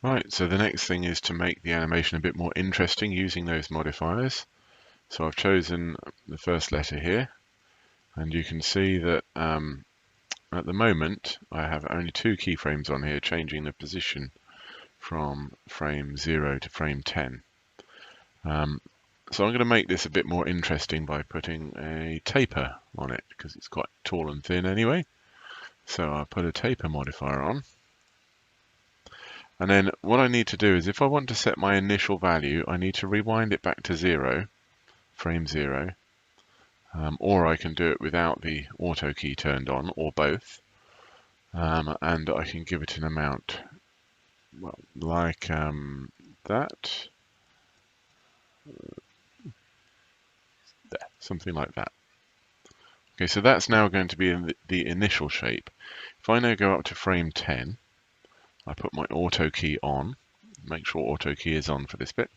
Right, so the next thing is to make the animation a bit more interesting using those modifiers. So I've chosen the first letter here, and you can see that at the moment I have only 2 keyframes on here, changing the position from frame 0 to frame 10. So I'm going to make this a bit more interesting by putting a taper on it, because it's quite tall and thin anyway. So I'll put a taper modifier on. And then what I need to do is, if I want to set my initial value, I need to rewind it back to 0, frame 0, or I can do it without the auto key turned on, or both. And I can give it an amount, well, like that. There, something like that. Okay, so that's now going to be in the initial shape. If I now go up to frame 10, I put my auto key on, make sure auto key is on for this bit,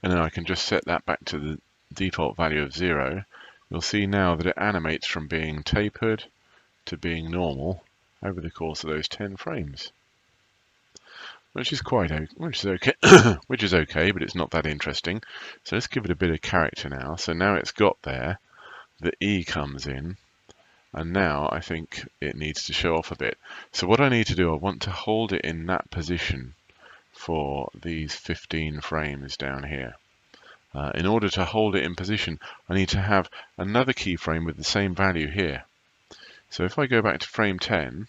and then I can just set that back to the default value of 0. You'll see now that it animates from being tapered to being normal over the course of those 10 frames, which is okay, which is okay, but it's not that interesting. So let's give it a bit of character now. So now it's got there, the E comes in, and now I think it needs to show off a bit. So what I need to do, I want to hold it in that position for these 15 frames down here. In order to hold it in position, I need to have another keyframe with the same value here. So if I go back to frame 10,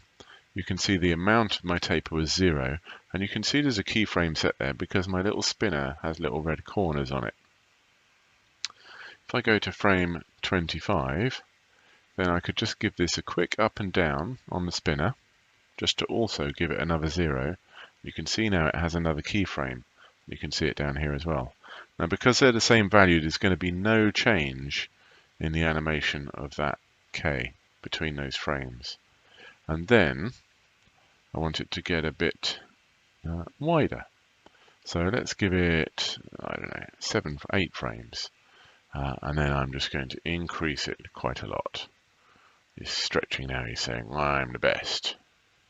you can see the amount of my taper was 0, and you can see there's a keyframe set there because my little spinner has little red corners on it. If I go to frame 25, then I could just give this a quick up and down on the spinner, just to also give it another 0. You can see now it has another keyframe. You can see it down here as well. Now, because they're the same value, there's going to be no change in the animation of that K between those frames. And then I want it to get a bit wider. So let's give it, I don't know, 8 frames. And then I'm just going to increase it quite a lot. He's stretching now, he's saying, I'm the best.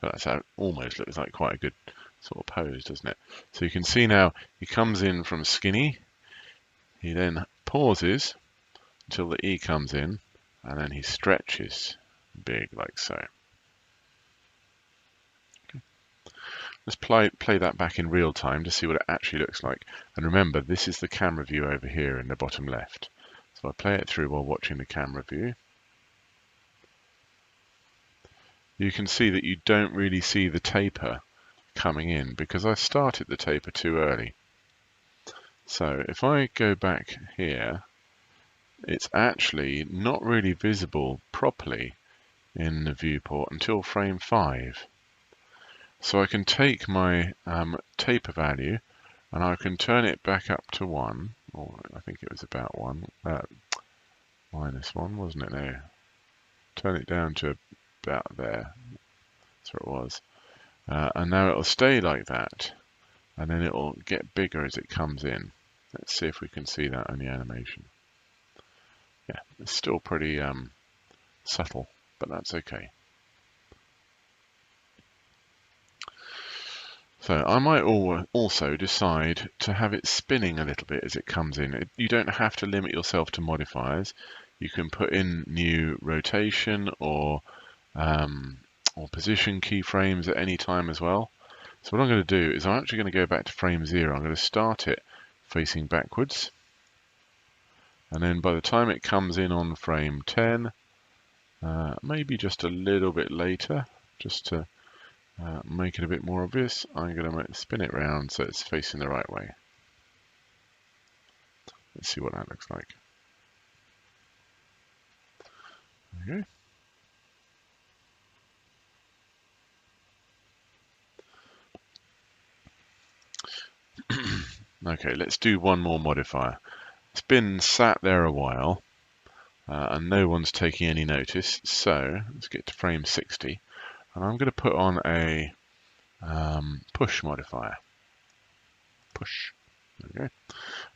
That almost looks like quite a good sort of pose, doesn't it? So you can see now he comes in from skinny, he then pauses until the E comes in, and then he stretches big like so. Okay. Let's play that back in real time to see what it actually looks like. And remember, this is the camera view over here in the bottom left. So I play it through while watching the camera view. You can see that you don't really see the taper coming in because I started the taper too early. So if I go back here, it's actually not really visible properly in the viewport until frame 5. So I can take my taper value and I can turn it back up to 1, or I think it was about 1, minus 1, wasn't it? No, turn it down to about there. That's what it was. And now it'll stay like that, and then it'll get bigger as it comes in. Let's see if we can see that on the animation. Yeah, it's still pretty subtle, but that's okay. So I might also decide to have it spinning a little bit as it comes in. You don't have to limit yourself to modifiers. You can put in new rotation or position keyframes at any time as well. So what I'm going to do is I'm actually going to go back to frame 0. I'm going to start it facing backwards. And then by the time it comes in on frame 10, maybe just a little bit later, just to make it a bit more obvious, I'm going to spin it round so it's facing the right way. Let's see what that looks like. Okay. Okay, let's do one more modifier. It's been sat there a while and no one's taking any notice, so let's get to frame 60 and I'm going to put on a push modifier. Push. Okay.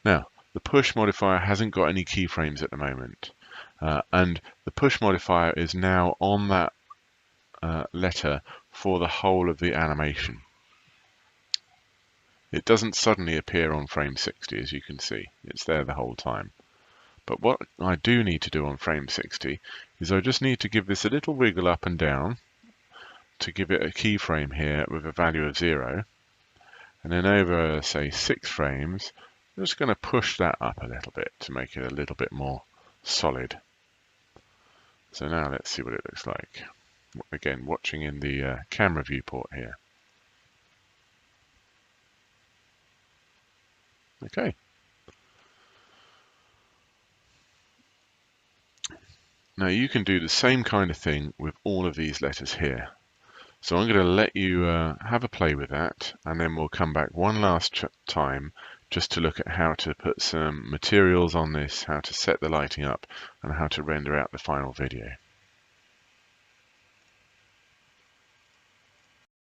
Now, the push modifier hasn't got any keyframes at the moment, and the push modifier is now on that letter for the whole of the animation. It doesn't suddenly appear on frame 60, as you can see. It's there the whole time. But what I do need to do on frame 60 is I just need to give this a little wiggle up and down to give it a keyframe here with a value of 0. And then over, say, 6 frames, I'm just going to push that up a little bit to make it a little bit more solid. So now let's see what it looks like. Again, watching in the camera viewport here. Okay. Now you can do the same kind of thing with all of these letters here. So I'm going to let you have a play with that, and then we'll come back one last time just to look at how to put some materials on this, how to set the lighting up, and how to render out the final video.